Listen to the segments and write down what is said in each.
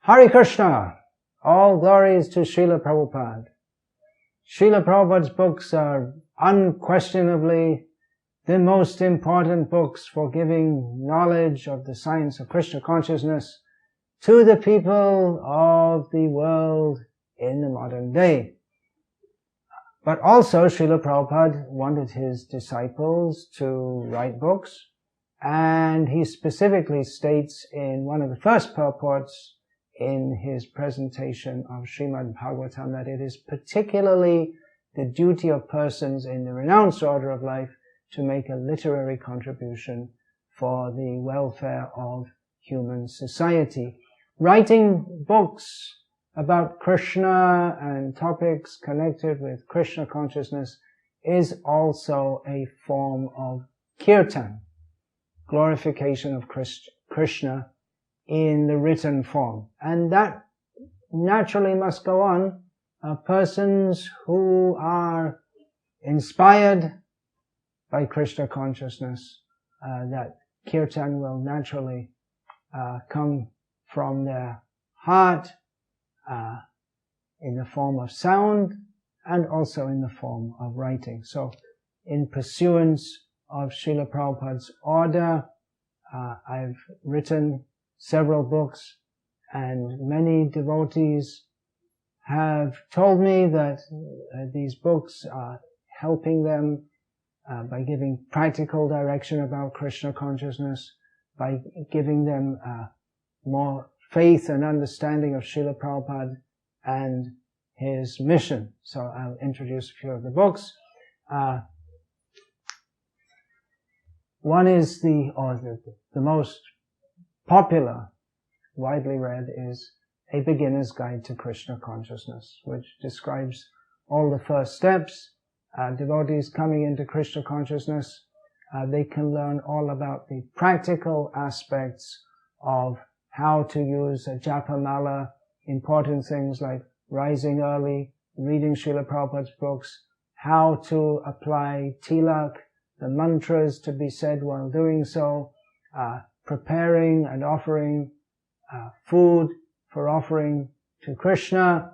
Hare Krishna! All glories to Srila Prabhupada. Srila Prabhupada's books are unquestionably the most important books for giving knowledge of the science of Krishna consciousness to the people of the world in the modern day. But also Srila Prabhupada wanted his disciples to write books, and he specifically states in one of the first purports in his presentation of Srimad Bhagavatam that it is particularly the duty of persons in the renounced order of life to make a literary contribution for the welfare of human society. Writing books about Krishna and topics connected with Krishna consciousness is also a form of kirtan, glorification of Krishna in the written form. And that naturally must go on. Persons who are inspired by Krishna consciousness, that kirtan will naturally come from their heart in the form of sound and also in the form of writing. So in pursuance of Srila Prabhupada's order, I've written several books, and many devotees have told me that these books are helping them by giving practical direction about Krishna consciousness, by giving them more faith and understanding of Srila Prabhupada and his mission. So I'll introduce a few of the books. One is the most popular, widely read, is A Beginner's Guide to Krishna Consciousness, which describes all the first steps. Devotees coming into Krishna consciousness, they can learn all about the practical aspects of how to use a japa mala, important things like rising early, reading Srila Prabhupada's books, how to apply tilak, the mantras to be said while doing so, preparing and offering food for offering to Krishna,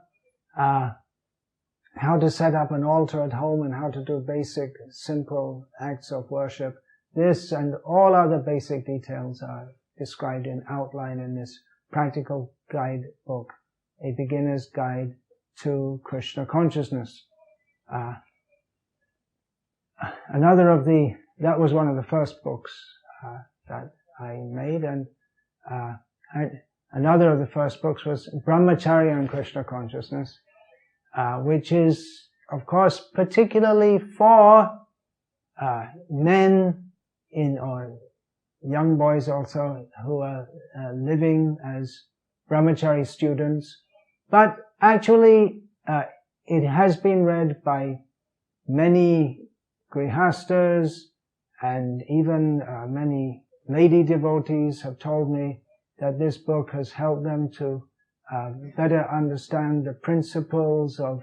how to set up an altar at home and how to do basic, simple acts of worship. This and all other basic details are described in outline in this practical guide book, A Beginner's Guide to Krishna Consciousness. That was one of the first books that I made, and another of the first books was Brahmacharya and Krishna Consciousness, which is, of course, particularly for men or young boys also who are living as brahmachari students. But actually, it has been read by many grihastas, and even many lady devotees have told me that this book has helped them to better understand the principles of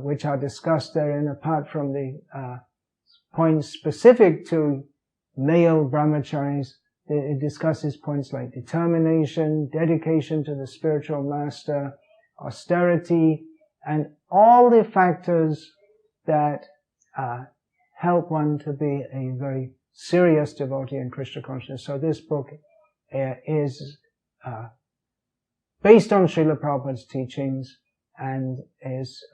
which are discussed therein, apart from the points specific to male brahmacharis. It discusses points like determination, dedication to the spiritual master, austerity, and all the factors that help one to be a very serious devotee in Krishna consciousness. So this book is based on Srila Prabhupada's teachings and is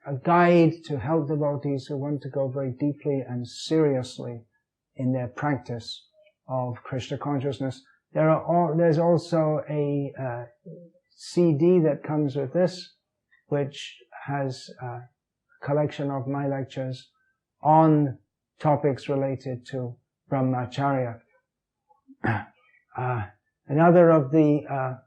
a guide to help devotees who want to go very deeply and seriously in their practice of Krishna consciousness. There's also a CD that comes with this, which has a collection of my lectures on topics related to Brahmacharya. Another of the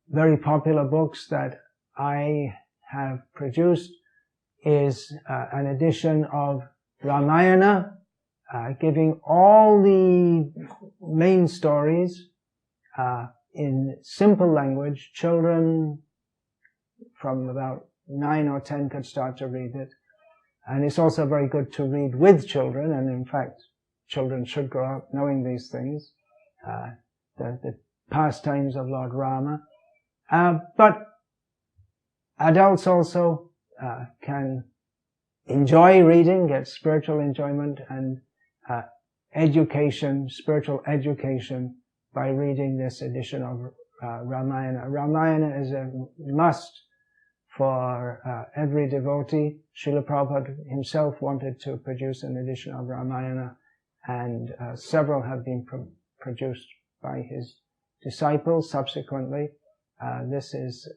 very popular books that I have produced is an edition of Ramayana, giving all the main stories in simple language. Children from about 9 or 10 could start to read it. And it's also very good to read with children, and in fact, children should grow up knowing these things. The pastimes of Lord Rama. But adults also can enjoy reading, get spiritual enjoyment and education, spiritual education by reading this edition of Ramayana. Ramayana is a must for every devotee. Srila Prabhupada himself wanted to produce an edition of Ramayana, and several have been produced by his disciples subsequently. This is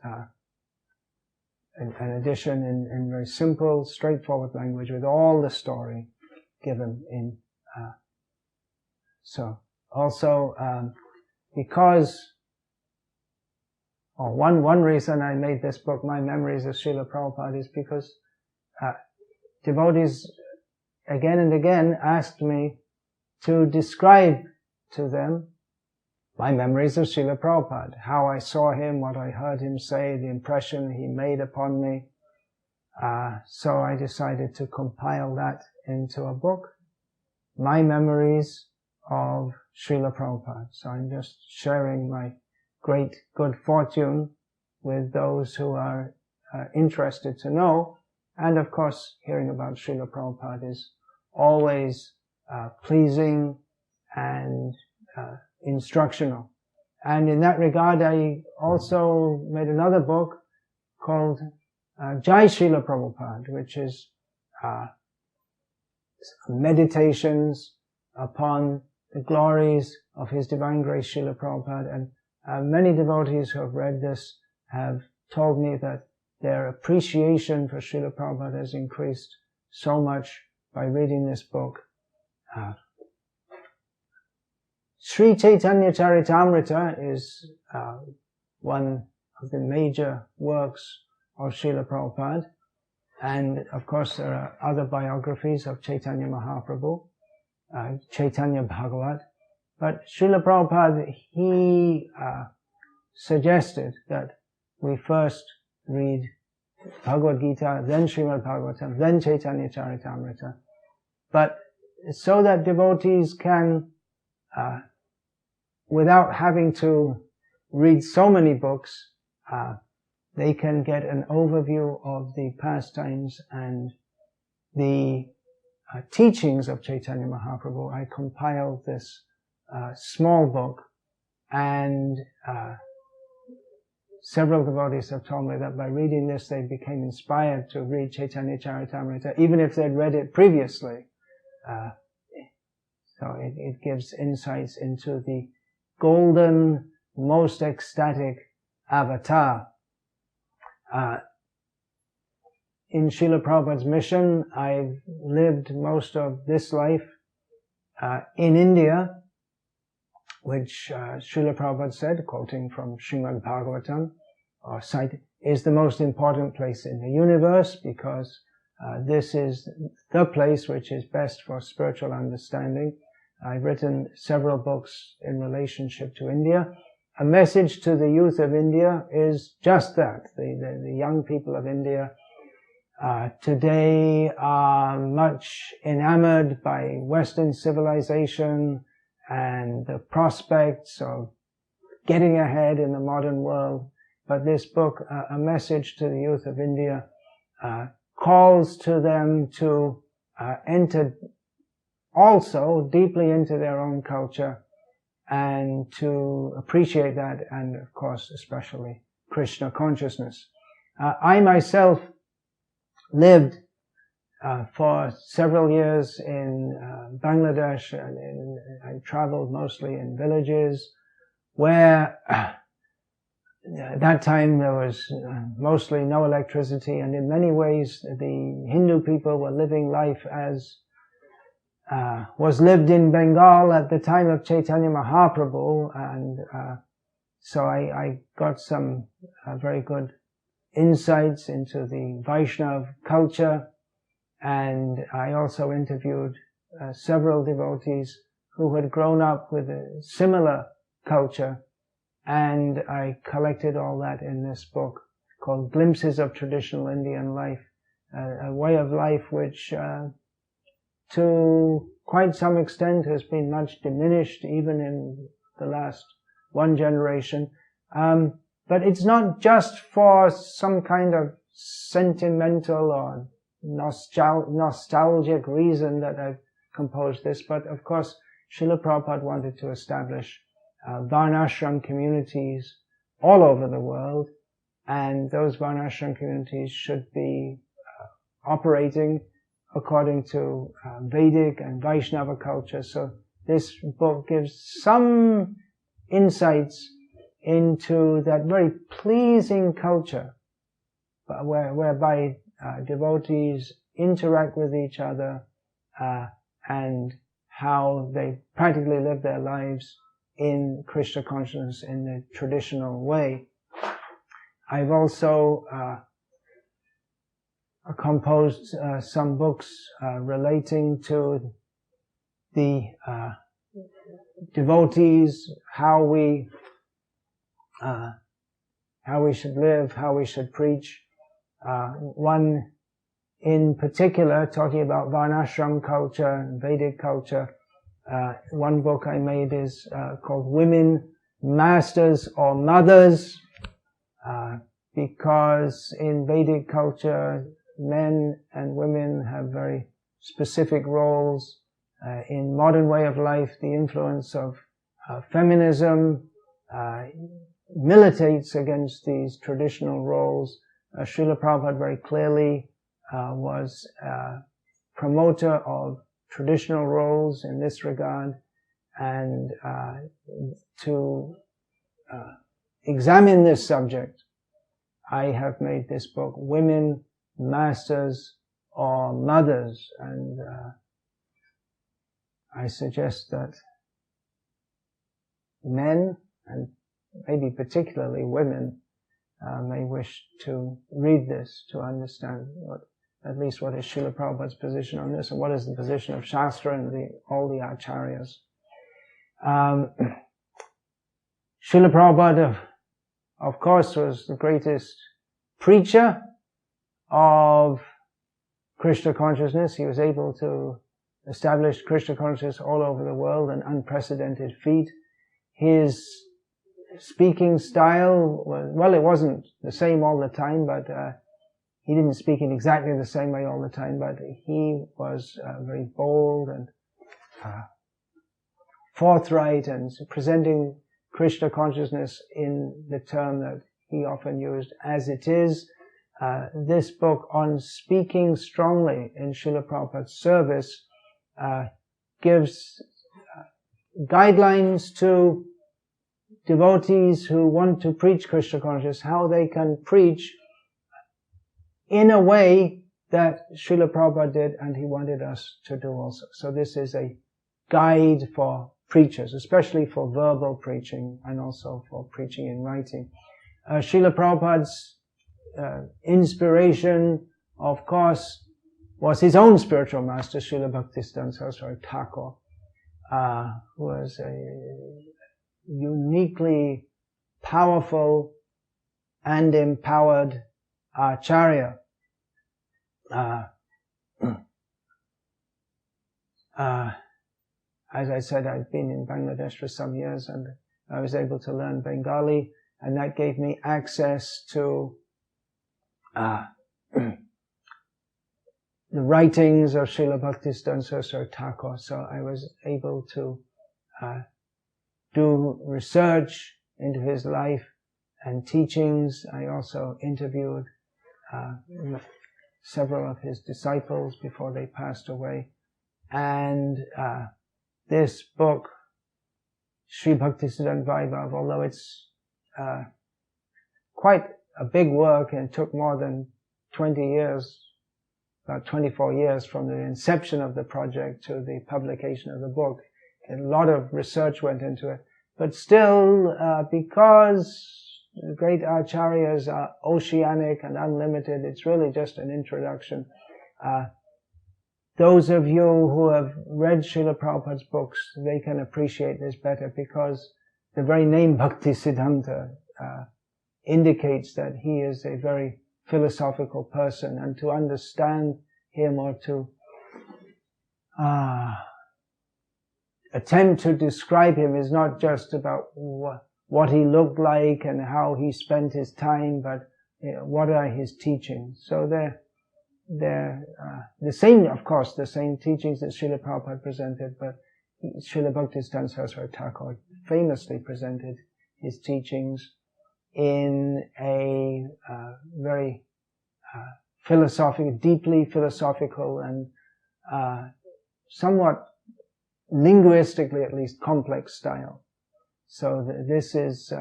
an edition in very simple, straightforward language with all the story given in. So also because one reason I made this book, My Memories of Srila Prabhupada, is because devotees again and again asked me to describe to them my memories of Srila Prabhupada, how I saw him, what I heard him say, the impression he made upon me. So I decided to compile that into a book, My Memories of Srila Prabhupada. So I'm just sharing my great good fortune with those who are interested to know. And of course, hearing about Srila Prabhupada is always pleasing and instructional. And in that regard, I also made another book called Jai Srila Prabhupada, which is meditations upon the glories of His Divine Grace Srila Prabhupada. And many devotees who have read this have told me that their appreciation for Srila Prabhupada has increased so much by reading this book. Sri Chaitanya Charitamrita is one of the major works of Srila Prabhupada, and of course there are other biographies of Chaitanya Mahaprabhu, Chaitanya Bhagavat, but Srila Prabhupada, he suggested that we first read Bhagavad Gita, then Srimad Bhagavatam, then Chaitanya Charitamrita, but so that devotees can without having to read so many books, they can get an overview of the pastimes and the teachings of Chaitanya Mahaprabhu. I compiled this small book, and several devotees have told me that by reading this they became inspired to read Chaitanya Charitamrita, even if they'd read it previously. So it gives insights into the golden, most ecstatic avatar. In Srila Prabhupada's mission, I've lived most of this life in India, which Srila Prabhupada said, quoting from Srimad Bhagavatam, or cite, is the most important place in the universe, because this is the place which is best for spiritual understanding. I've written several books in relationship to India. A message to the youth of India is just that. The young people of India today are much enamored by Western civilization and the prospects of getting ahead in the modern world. But this book, A Message to the Youth of India, calls to them to enter also deeply into their own culture and to appreciate that, and of course especially Krishna consciousness. I myself lived for several years in Bangladesh, and I traveled mostly in villages where at that time there was mostly no electricity, and in many ways the Hindu people were living life as was lived in Bengal at the time of Chaitanya Mahaprabhu, and so I got some very good insights into the Vaishnav culture, and I also interviewed several devotees who had grown up with a similar culture, and I collected all that in this book called Glimpses of Traditional Indian Life, a way of life which to quite some extent has been much diminished even in the last one generation. But But it's not just for some kind of sentimental or nostalgic reason that I've composed this, but of course Srila Prabhupada wanted to establish Varnashram communities all over the world, and those Varnashram communities should be operating according to Vedic and Vaishnava culture. So this book gives some insights into that very pleasing culture whereby devotees interact with each other and how they practically live their lives in Krishna consciousness in the traditional way. I've also composed some books relating to the devotees, how we should live, how we should preach. One in particular, talking about Varnashram culture and Vedic culture. One book I made is called Women, Masters or Mothers, because in Vedic culture, men and women have very specific roles. In modern way of life, the influence of feminism militates against these traditional roles. Srila Prabhupada very clearly was a promoter of traditional roles in this regard, and to examine this subject, I have made this book, Women, Masters or Mothers, and I suggest that men, and maybe particularly women, may wish to read this to understand at least what is Srila Prabhupada's position on this, and what is the position of Shastra and all the acharyas. Srila Prabhupada, of course, was the greatest preacher of Krishna consciousness. He was able to establish Krishna consciousness all over the world, an unprecedented feat. His speaking style was, well, it wasn't the same all the time, but he didn't speak in exactly the same way all the time, but he was very bold and forthright and presenting Krishna consciousness in the term that he often used, as it is. This book on speaking strongly in Srila Prabhupada's service gives guidelines to devotees who want to preach Krishna consciousness, how they can preach in a way that Srila Prabhupada did and he wanted us to do also. So this is a guide for preachers, especially for verbal preaching and also for preaching in writing. Srila Prabhupada's inspiration, of course, was his own spiritual master, Srila Bhaktivedanta Swami Prabhupada, who was a uniquely powerful and empowered acharya. As I said, I've been in Bangladesh for some years and I was able to learn Bengali, and that gave me access to the writings of Srila Bhaktivedanta Swami Prabhupada. So I was able to do research into his life and teachings. I also interviewed several of his disciples before they passed away. And this book, Sri Bhaktisiddhanta Vaibhav, although it's quite a big work and took more than 20 years, about 24 years from the inception of the project to the publication of the book. A lot of research went into it. But still, because the great acharyas are oceanic and unlimited, it's really just an introduction. Those of you who have read Srila Prabhupada's books, they can appreciate this better, because the very name Bhaktisiddhanta indicates that he is a very philosophical person, and to understand him or to attempt to describe him is not just about what what he looked like and how he spent his time, but what are his teachings. So they're the same, of course, the same teachings that Srila Prabhupada presented, but Srila Bhaktivedanta Swami Prabhupada famously presented his teachings in a very philosophical, deeply philosophical and somewhat linguistically at least complex style. So this is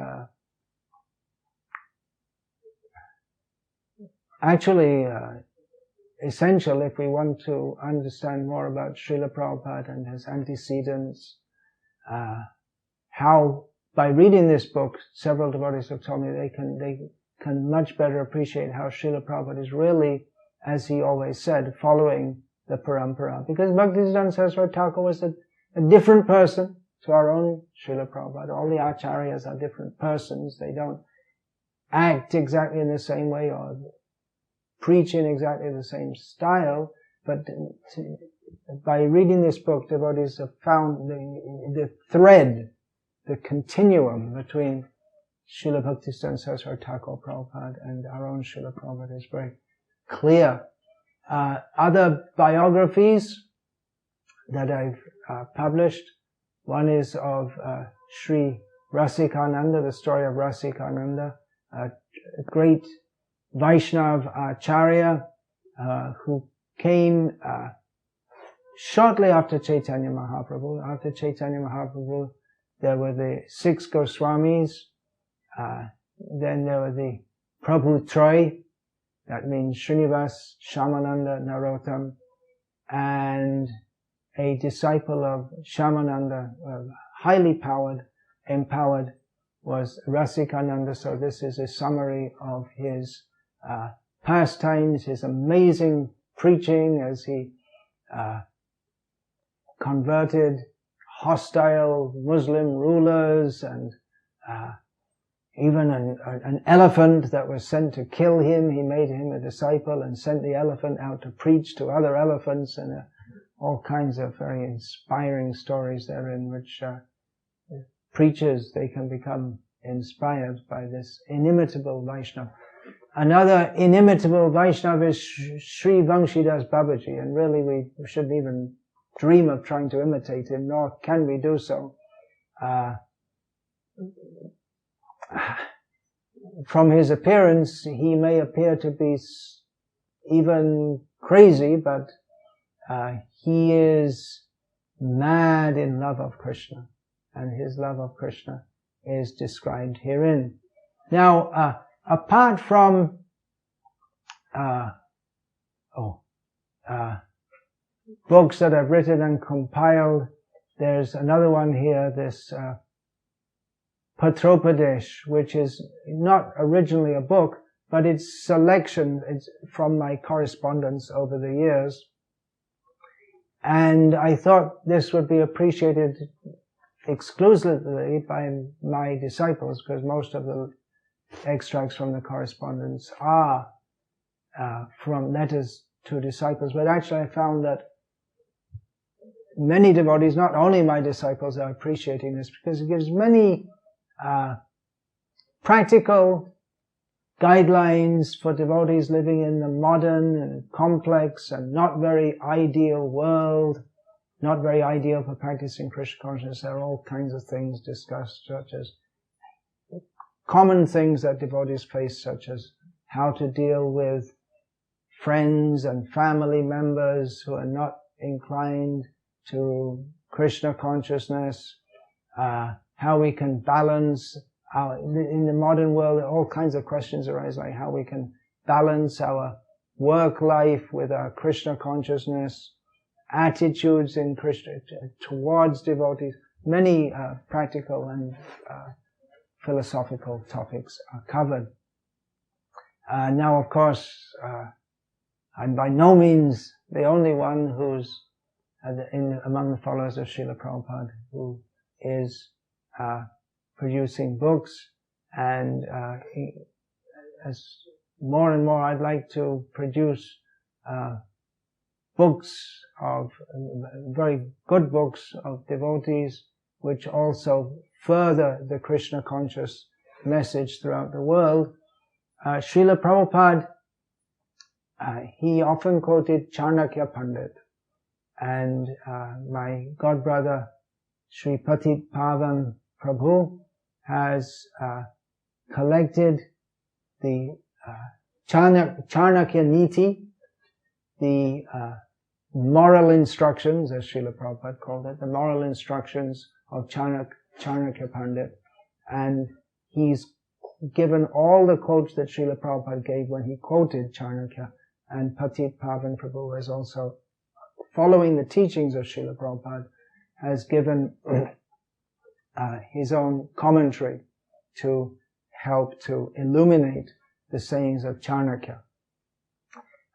actually essential if we want to understand more about Srila Prabhupada and his antecedents. How, by reading this book, several devotees have told me they can much better appreciate how Srila Prabhupada is really, as he always said, following the parampara. Because Bhaktivedanta Swami Thakur was a different person to our own Srila Prabhupada. All the acharyas are different persons. They don't act exactly in the same way or preach in exactly the same style, but by reading this book, devotees have found the thread, the continuum between Srila Bhaktivedanta Swami Thakur Prabhupada and our own Srila Prabhupada is very clear. Other biographies that I've published, one is of Sri Rasikananda, the story of Rasikananda, a great Vaishnava Acharya who came shortly after Chaitanya Mahaprabhu. After Chaitanya Mahaprabhu, there were the 6 Goswamis, then there were the Prabhu Troy, that means Srinivas, Shyamananda, Narottam, and a disciple of Shyamananda, highly empowered, was Rasikananda. So this is a summary of his pastimes, his amazing preaching as he converted hostile Muslim rulers and even an elephant that was sent to kill him. He made him a disciple and sent the elephant out to preach to other elephants, and all kinds of very inspiring stories therein, which preachers, they can become inspired by this inimitable Vaishnava. Another inimitable Vaishnava is Sri Vangshidas Babaji, and really we shouldn't even dream of trying to imitate him, nor can we do so. From his appearance, he may appear to be even crazy, but he is mad in love of Krishna, and his love of Krishna is described herein. Now, apart from books that I've written and compiled, there's another one here, this Patropadesh, which is not originally a book, but it's selection. It's from my correspondence over the years. And I thought this would be appreciated exclusively by my disciples, because most of the extracts from the correspondence are from letters to disciples. But actually I found that many devotees, not only my disciples, are appreciating this, because it gives many practical guidelines for devotees living in the modern and complex and not very ideal world, not very ideal for practicing Krishna consciousness. There are all kinds of things discussed, such as common things that devotees face, such as how to deal with friends and family members who are not inclined to Krishna consciousness, how we can balance in the modern world. All kinds of questions arise, like how we can balance our work life with our Krishna consciousness, attitudes in Krishna towards devotees. Many practical and philosophical topics are covered. Now, of course, I'm by no means the only one who's among the followers of Srila Prabhupada who is producing books, and as more and more I'd like to produce books of very good books of devotees which also further the Krishna conscious message throughout the world. Srila Prabhupada, he often quoted Chanakya Pandit, and my godbrother Sri Patit Pavan Prabhu has collected the Chanakya Niti, the moral instructions, as Srila Prabhupada called it, the moral instructions of Chanakya Pandit, and he's given all the quotes that Srila Prabhupada gave when he quoted Chanakya, and Patit Pavan Prabhu has also, following the teachings of Srila Prabhupada, has given his own commentary to help to illuminate the sayings of Chanakya.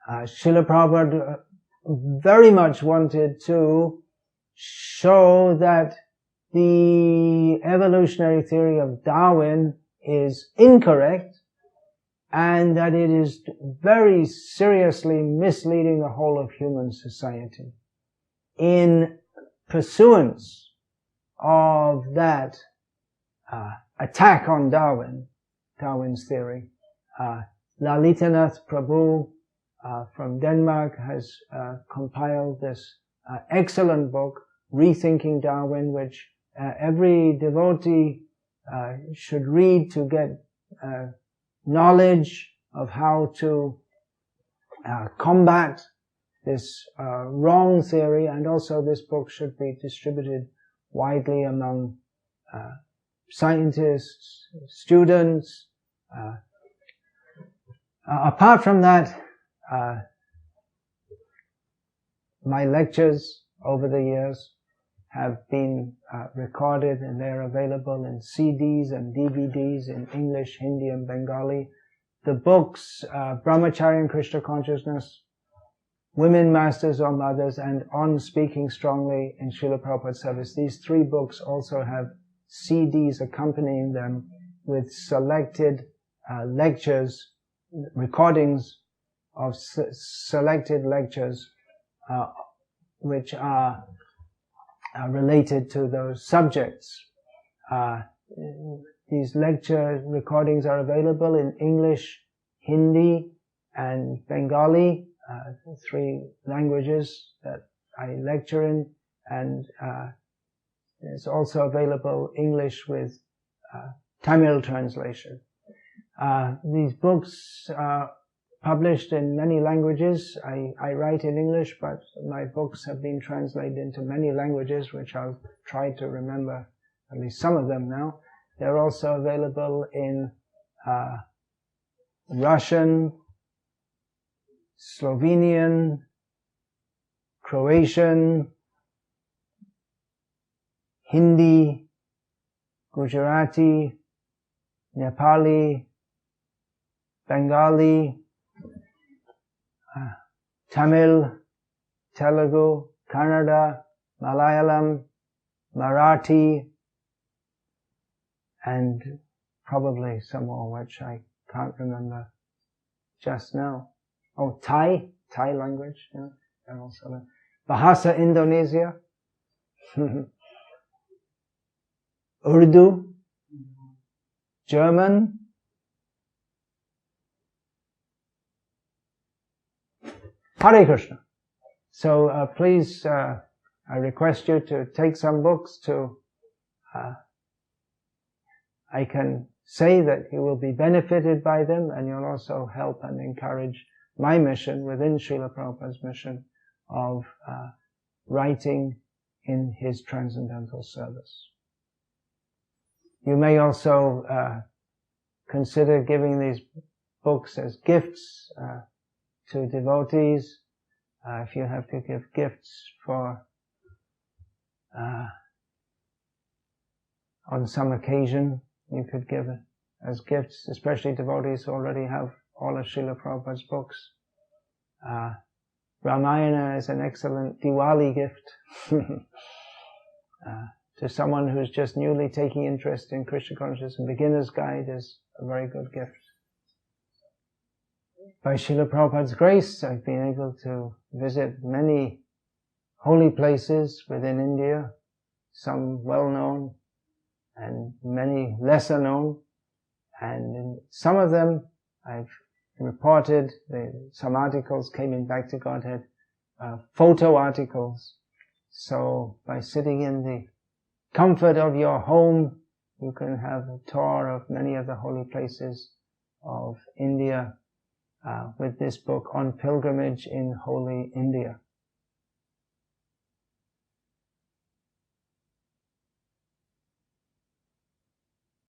Srila Prabhupada very much wanted to show that the evolutionary theory of Darwin is incorrect, and that it is very seriously misleading the whole of human society. In pursuance of that attack on Darwin's theory, Lalitanath Prabhu from Denmark has compiled this excellent book, Rethinking Darwin, which every devotee should read to get knowledge of how to combat this wrong theory, and also this book should be distributed widely among scientists, students. Apart from that, my lectures over the years have been recorded, and they're available in CDs and DVDs in English, Hindi and Bengali. The books, Brahmacharya and Krishna Consciousness, Women Masters or Mothers, and On Speaking Strongly in Srila Prabhupada's Service. These three books also have CDs accompanying them with selected lectures, recordings of selected lectures which are related to those subjects. These lecture recordings are available in English, Hindi and Bengali, three languages that I lecture in, and it's also available English with Tamil translation. These books are published in many languages. I write in English, but my books have been translated into many languages, which I'll try to remember at least some of them now. They're also available in Russian, Slovenian, Croatian, Hindi, Gujarati, Nepali, Bengali, Tamil, Telugu, Kannada, Malayalam, Marathi, and probably some more which I can't remember just now. Oh, Thai language, yeah, and also Bahasa Indonesia, Urdu, German, Hare Krishna. So please, I request you to take some books to, I can say that you will be benefited by them, and you'll also help and encourage my mission within Srila Prabhupada's mission of writing in his transcendental service. You may also consider giving these books as gifts to devotees. If you have to give gifts for on some occasion, you could give it as gifts, especially devotees who already have all of Srila Prabhupada's books. Ramayana is an excellent Diwali gift to someone who's just newly taking interest in Krishna Consciousness. A beginner's guide is a very good gift. By Srila Prabhupada's grace, I've been able to visit many holy places within India, some well-known and many lesser known. And in some of them I've reported, some articles came in Back to Godhead, photo articles. So by sitting in the comfort of your home, you can have a tour of many of the holy places of India with this book, On Pilgrimage in Holy India.